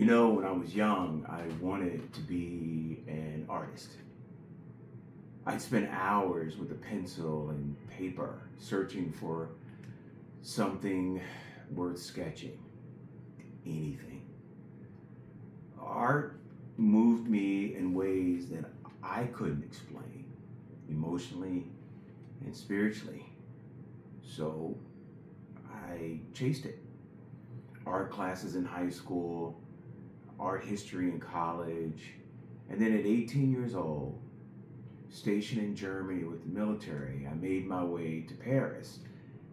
When I was young, I wanted to be an artist. I'd spend hours with a pencil and paper searching for something worth sketching, anything. Art moved me in ways that I couldn't explain, emotionally and spiritually. So I chased it. Art classes in high school, art history in college, and then at 18 years old, stationed in Germany with the military, I made my way to Paris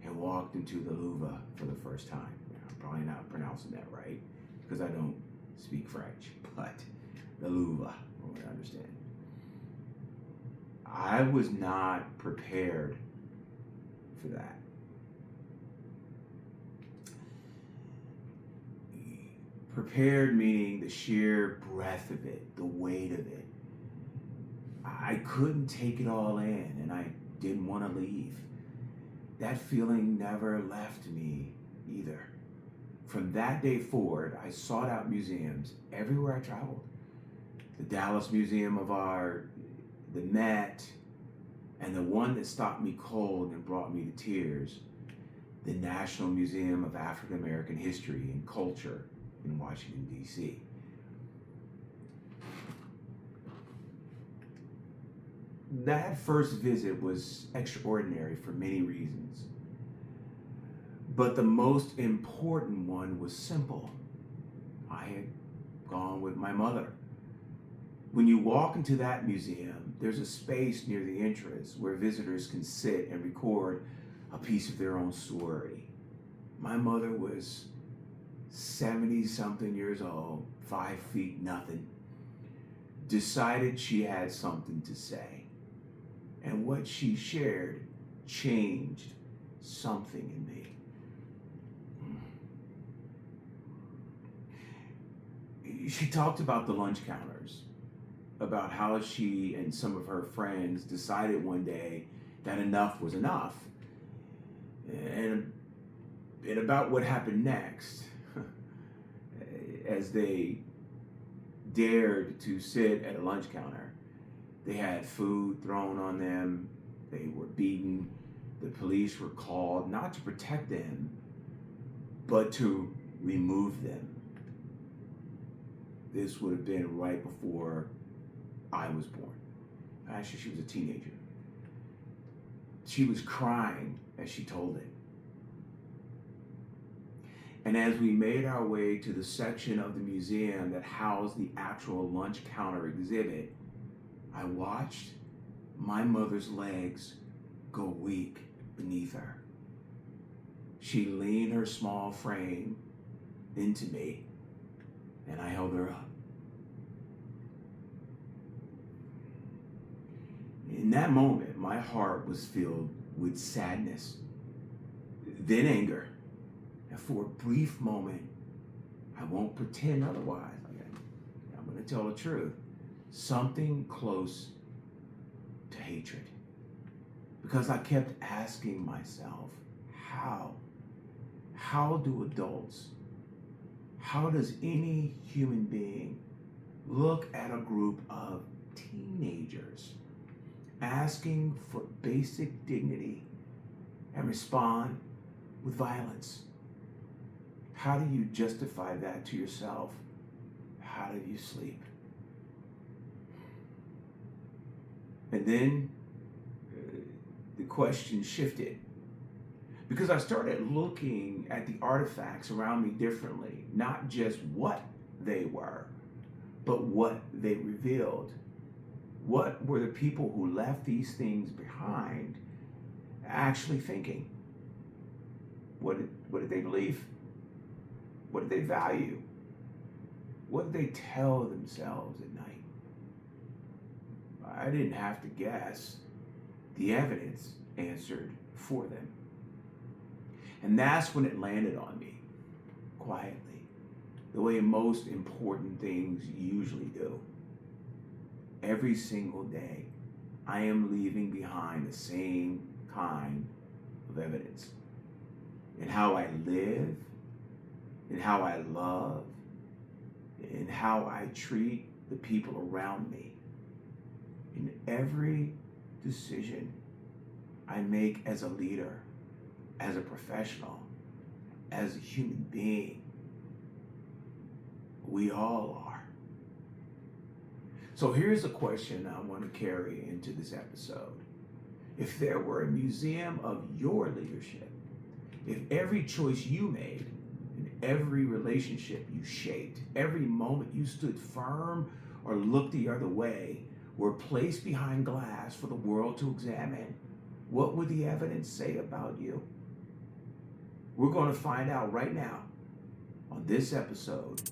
and walked into the Louvre for the first time. I'm probably not pronouncing that right because I don't speak French, but the Louvre, from what I understand. I was not prepared for that. Prepared meaning the sheer breadth of it, the weight of it. I couldn't take it all in and I didn't want to leave. That feeling never left me either. From that day forward, I sought out museums everywhere I traveled. The Dallas Museum of Art, the Met, and the one that stopped me cold and brought me to tears, the National Museum of African American History and Culture in Washington, D.C. That first visit was extraordinary for many reasons. But the most important one was simple. I had gone with my mother. When you walk into that museum, there's a space near the entrance where visitors can sit and record a piece of their own story. My mother was 70-something years old, 5 feet nothing, decided she had something to say. And what she shared changed something in me. She talked about the lunch counters, about how she and some of her friends decided one day that enough was enough, and about what happened next as they dared to sit at a lunch counter. They had food thrown on them, they were beaten, the police were called not to protect them, but to remove them. This would have been right before I was born. Actually, she was a teenager. She was crying as she told it. And as we made our way to the section of the museum that housed the actual lunch counter exhibit, I watched my mother's legs go weak beneath her. She leaned her small frame into me, and I held her up. In that moment, my heart was filled with sadness, then anger. And for a brief moment, I won't pretend otherwise. I'm going to tell the truth. Something close to hatred. Because I kept asking myself, how? How do adults, how does any human being look at a group of teenagers asking for basic dignity and respond with violence? How do you justify that to yourself? How do you sleep? And then the question shifted because I started looking at the artifacts around me differently, not just what they were, but what they revealed. What were the people who left these things behind actually thinking? What did they believe? What did they value? What did they tell themselves at night? I didn't have to guess. The evidence answered for them. And that's when it landed on me, quietly, the way most important things usually do. Every single day, I am leaving behind the same kind of evidence. In how I live, in how I love, in how I treat the people around me, in every decision I make as a leader, as a professional, as a human being. We all are. So here's a question I want to carry into this episode. If there were a museum of your leadership, if every choice you made, and every relationship you shaped, every moment you stood firm or looked the other way, were placed behind glass for the world to examine, what would the evidence say about you? We're going to find out right now on this episode.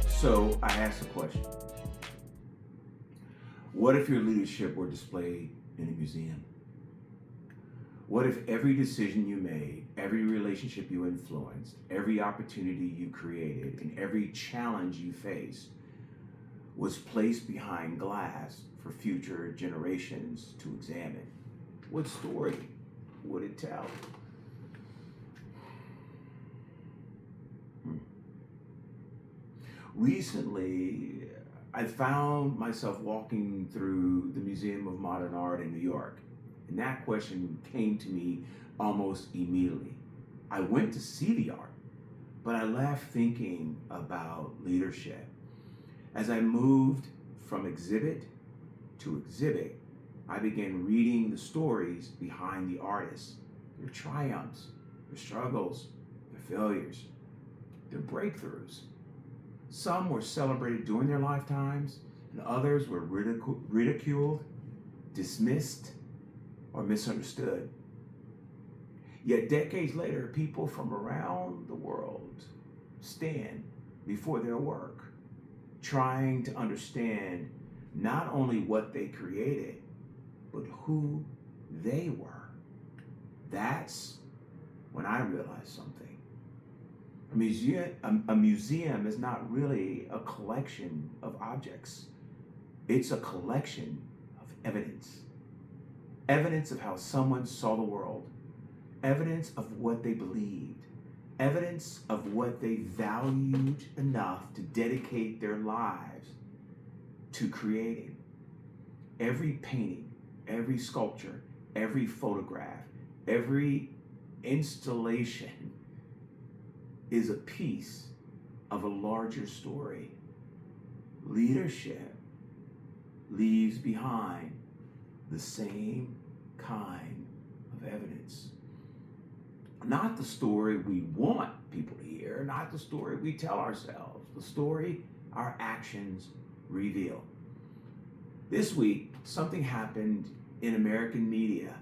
So I asked a question. What if your leadership were displayed in a museum? What if every decision you made, every relationship you influenced, every opportunity you created, and every challenge you faced was placed behind glass for future generations to examine? What story would it tell? Recently, I found myself walking through the Museum of Modern Art in New York, and that question came to me almost immediately. I went to see the art, but I left thinking about leadership. As I moved from exhibit to exhibit, I began reading the stories behind the artists, their triumphs, their struggles, their failures, their breakthroughs. Some were celebrated during their lifetimes, and others were ridiculed, dismissed, or misunderstood. Yet decades later, people from around the world stand before their work, trying to understand not only what they created, but who they were. That's when I realized something. A museum is not really a collection of objects. It's a collection of evidence. Evidence of how someone saw the world. Evidence of what they believed. Evidence of what they valued enough to dedicate their lives to creating. Every painting, every sculpture, every photograph, every installation is a piece of a larger story. Leadership leaves behind the same kind of evidence. Not the story we want people to hear, not the story we tell ourselves, the story our actions reveal. This week, something happened in American media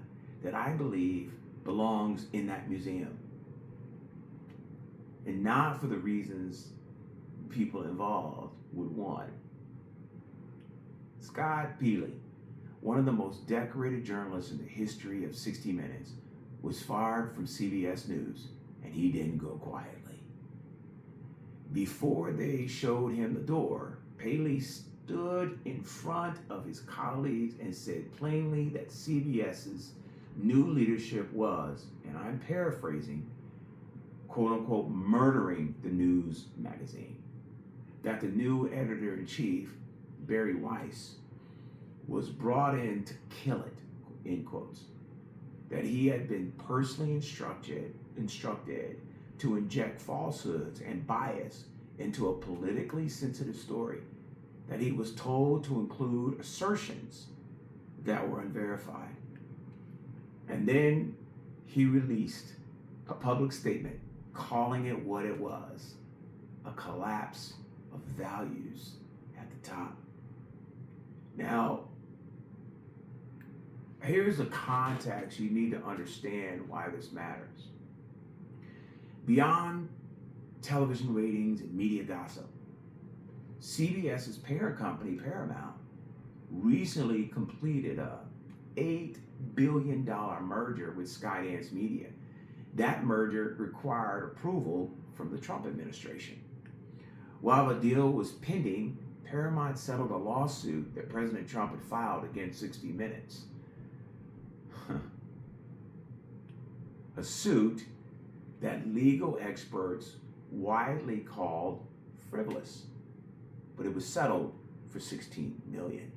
that I believe belongs in that museum. And not for the reasons people involved would want. Scott Peely, one of the most decorated journalists in the history of 60 Minutes, was fired from CBS News, and he didn't go quietly. Before they showed him the door, Paley stood in front of his colleagues and said plainly that CBS's new leadership was, and I'm paraphrasing, quote unquote, murdering the news magazine. That the new editor-in-chief, Barry Weiss, was brought in to kill it, in quotes. That he had been personally instructed to inject falsehoods and bias into a politically sensitive story. That he was told to include assertions that were unverified. And then he released a public statement calling it what it was, a collapse of values at the top. Now, here's the context you need to understand why this matters. Beyond television ratings and media gossip, CBS's parent company, Paramount, recently completed a $8 billion merger with Skydance Media. That merger required approval from the Trump administration. While the deal was pending, Paramount settled a lawsuit that President Trump had filed against 60 Minutes. A suit that legal experts widely called frivolous, but it was settled for $16 million.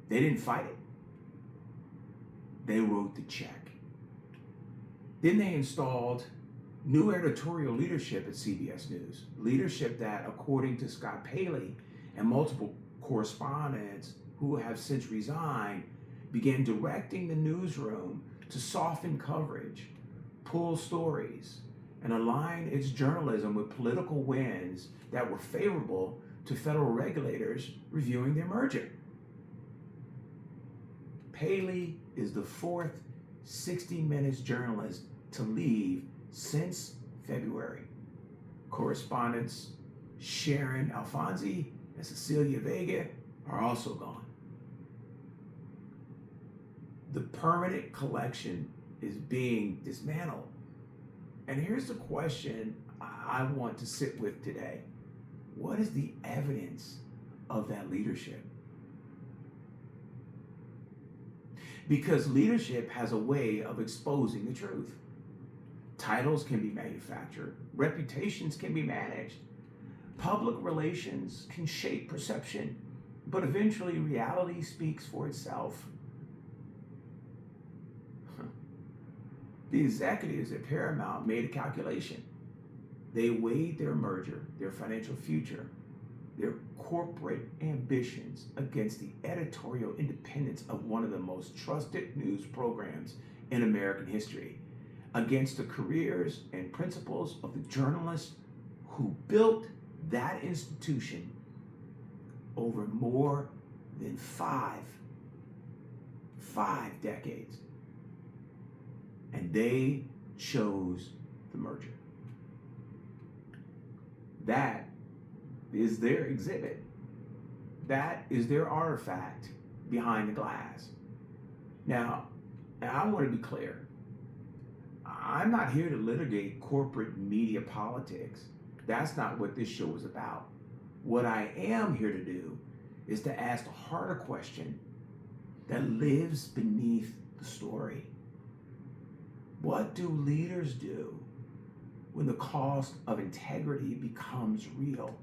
They didn't fight it. They wrote the check. Then they installed new editorial leadership at CBS News, leadership that, according to Scott Paley and multiple correspondents who have since resigned, began directing the newsroom to soften coverage, pull stories, and align its journalism with political winds that were favorable to federal regulators reviewing their merger. Paley is the fourth 60 Minutes journalist to leave since February. Correspondents Sharon Alfonsi and Cecilia Vega are also gone. The permanent collection is being dismantled. And here's the question I want to sit with today. What is the evidence of that leadership? Because leadership has a way of exposing the truth. Titles can be manufactured, reputations can be managed, public relations can shape perception, but eventually reality speaks for itself. The executives at Paramount made a calculation. They weighed their merger, their financial future, their corporate ambitions against the editorial independence of one of the most trusted news programs in American history, against the careers and principles of the journalists who built that institution over more than five decades. And they chose the merger. That is their exhibit. That is their artifact behind the glass. Now I want to be clear. I'm not here to litigate corporate media politics. That's not what this show is about. What I am here to do is to ask the harder question that lives beneath the story. What do leaders do when the cost of integrity becomes real?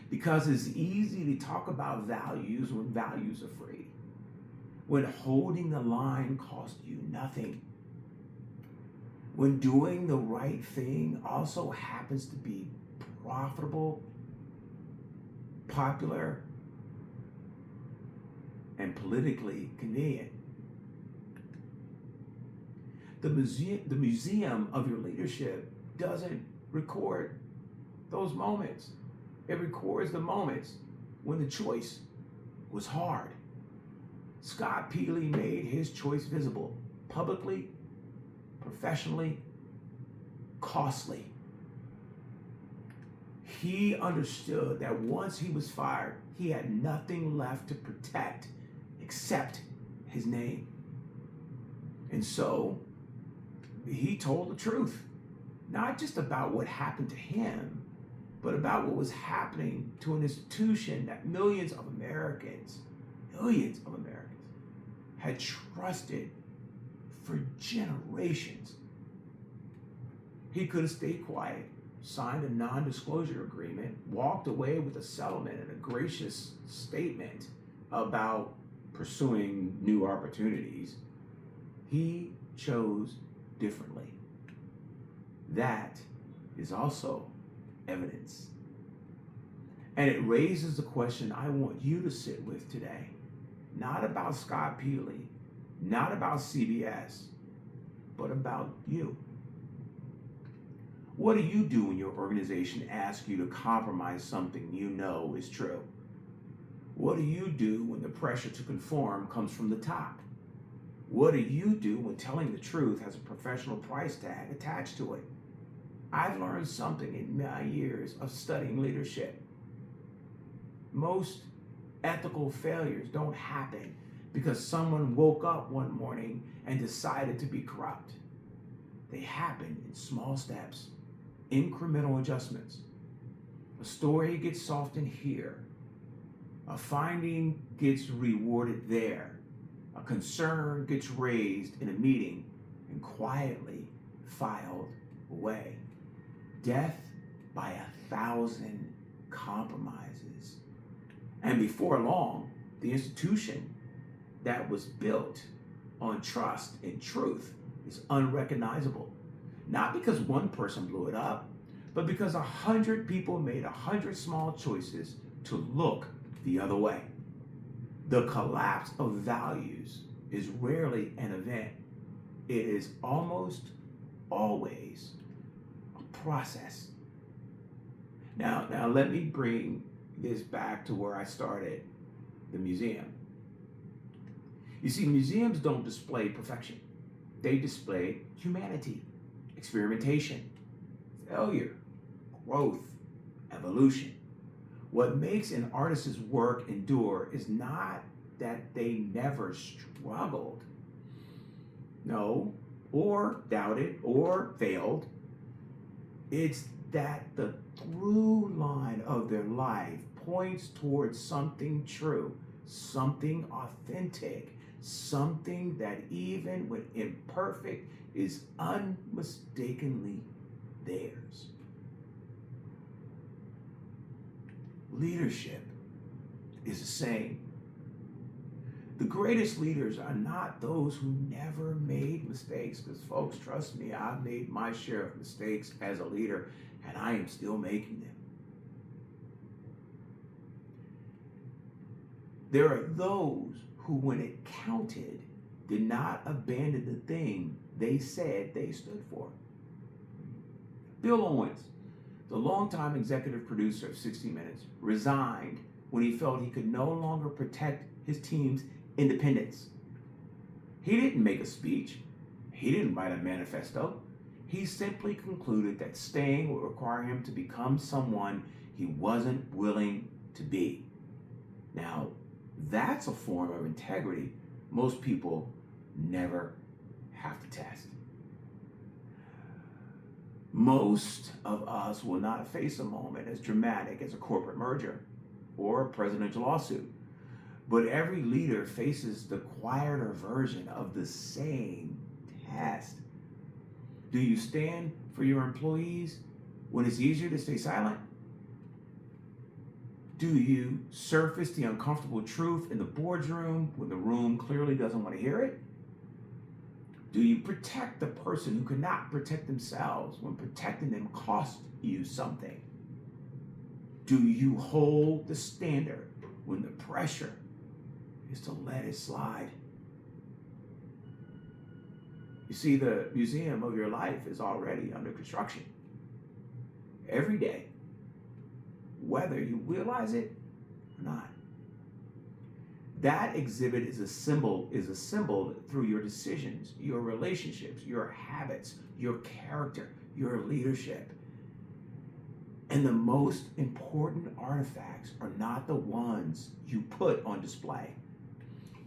Because it's easy to talk about values when values are free, when holding the line costs you nothing, when doing the right thing also happens to be profitable, popular, and politically convenient. The museum of your leadership doesn't record those moments. It records the moments when the choice was hard. Scott Paley made his choice visible, publicly, professionally, costly. He understood that once he was fired, he had nothing left to protect except his name. And so he told the truth, not just about what happened to him, but about what was happening to an institution that millions of Americans had trusted for generations. He could have stayed quiet, signed a non-disclosure agreement, walked away with a settlement and a gracious statement about pursuing new opportunities. He chose differently. That is also evidence. And it raises the question I want you to sit with today. Not about Scott Paley, not about CBS, but about you. What do you do when your organization asks you to compromise something you know is true? What do you do when the pressure to conform comes from the top? What do you do when telling the truth has a professional price tag attached to it? I've learned something in my years of studying leadership. Most ethical failures don't happen because someone woke up one morning and decided to be corrupt. They happen in small steps, incremental adjustments. A story gets softened here. A finding gets rewarded there. A concern gets raised in a meeting and quietly filed away. Death by 1,000 compromises. And before long, the institution that was built on trust and truth is unrecognizable. Not because one person blew it up, but because 100 people made 100 small choices to look the other way. The collapse of values is rarely an event. It is almost always a process. Now let me bring this back to where I started, the museum. You see, museums don't display perfection. They display humanity, experimentation, failure, growth, evolution. What makes an artist's work endure is not that they never struggled, no, or doubted, or failed. It's that the through line of their life points towards something true, something authentic, something that even when imperfect is unmistakably theirs. Leadership is the same. The greatest leaders are not those who never made mistakes, because folks, trust me, I've made my share of mistakes as a leader, and I am still making them. There are those who, when it counted, did not abandon the thing they said they stood for. Bill Owens, the longtime executive producer of 60 Minutes, resigned when he felt he could no longer protect his team's independence. He didn't make a speech. He didn't write a manifesto. He simply concluded that staying would require him to become someone he wasn't willing to be. Now, that's a form of integrity most people never have to test. Most of us will not face a moment as dramatic as a corporate merger or a presidential lawsuit, but every leader faces the quieter version of the same test. Do you stand for your employees when it's easier to stay silent? Do you surface the uncomfortable truth in the boardroom when the room clearly doesn't want to hear it? Do you protect the person who cannot protect themselves when protecting them costs you something? Do you hold the standard when the pressure is to let it slide? You see, the museum of your life is already under construction. Every day, whether you realize it or not. That exhibit is assembled through your decisions, your relationships, your habits, your character, your leadership. And the most important artifacts are not the ones you put on display.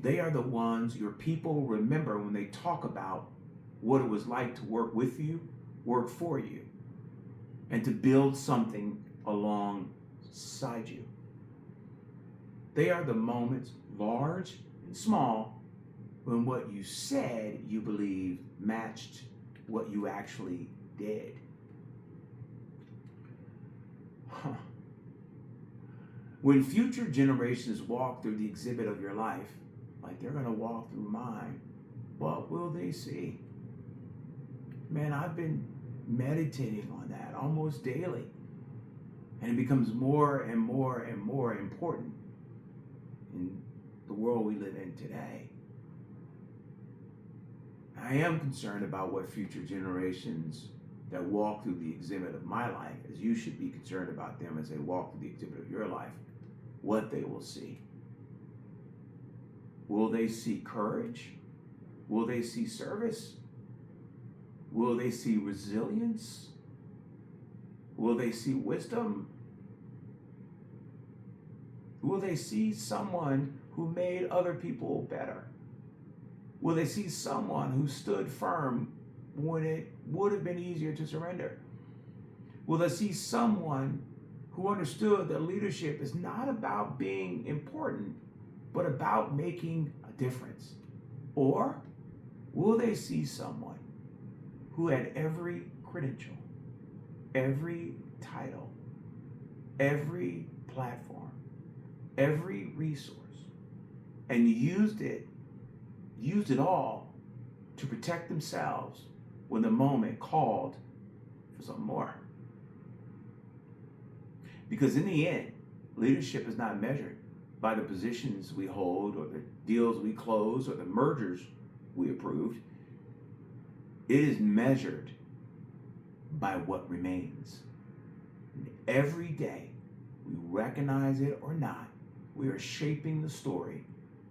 They are the ones your people remember when they talk about what it was like to work with you, work for you, and to build something alongside you. They are the moments, large and small, when what you said you believed matched what you actually did. When future generations walk through the exhibit of your life, like they're going to walk through mine, what will they see? Man, I've been meditating on that almost daily. And it becomes more and more and more important in the world we live in today. I am concerned about what future generations that walk through the exhibit of my life, as you should be concerned about them as they walk through the exhibit of your life, what they will see. Will they see courage? Will they see service? Will they see resilience? Will they see wisdom? Will they see someone who made other people better? Will they see someone who stood firm when it would have been easier to surrender? Will they see someone who understood that leadership is not about being important, but about making a difference? Or will they see someone who had every credential, every title, every platform, every resource, and used it all to protect themselves when the moment called for something more? Because in the end, leadership is not measured by the positions we hold or the deals we close or the mergers we approved. It is measured by what remains. And every day, we recognize it or not, we are shaping the story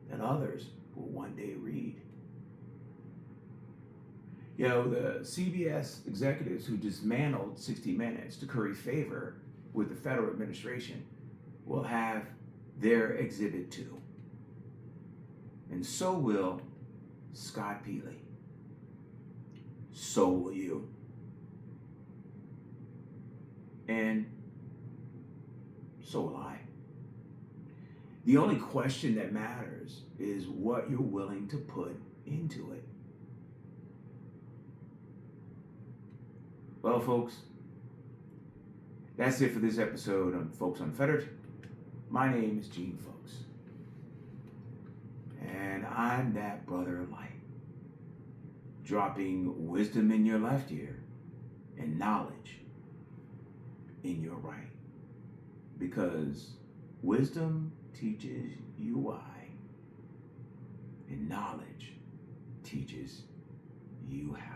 that others will one day read. The CBS executives who dismantled 60 Minutes to curry favor with the federal administration will have their exhibit too. And so will Scott Peely. So will you. And so will I. The only question that matters is what you're willing to put into it. Well, folks, that's it for this episode on Folkes Unfettered. My name is Gene Folkes. And I'm that brother of light, dropping wisdom in your left ear and knowledge in your right. Because wisdom teaches you why, and knowledge teaches you how.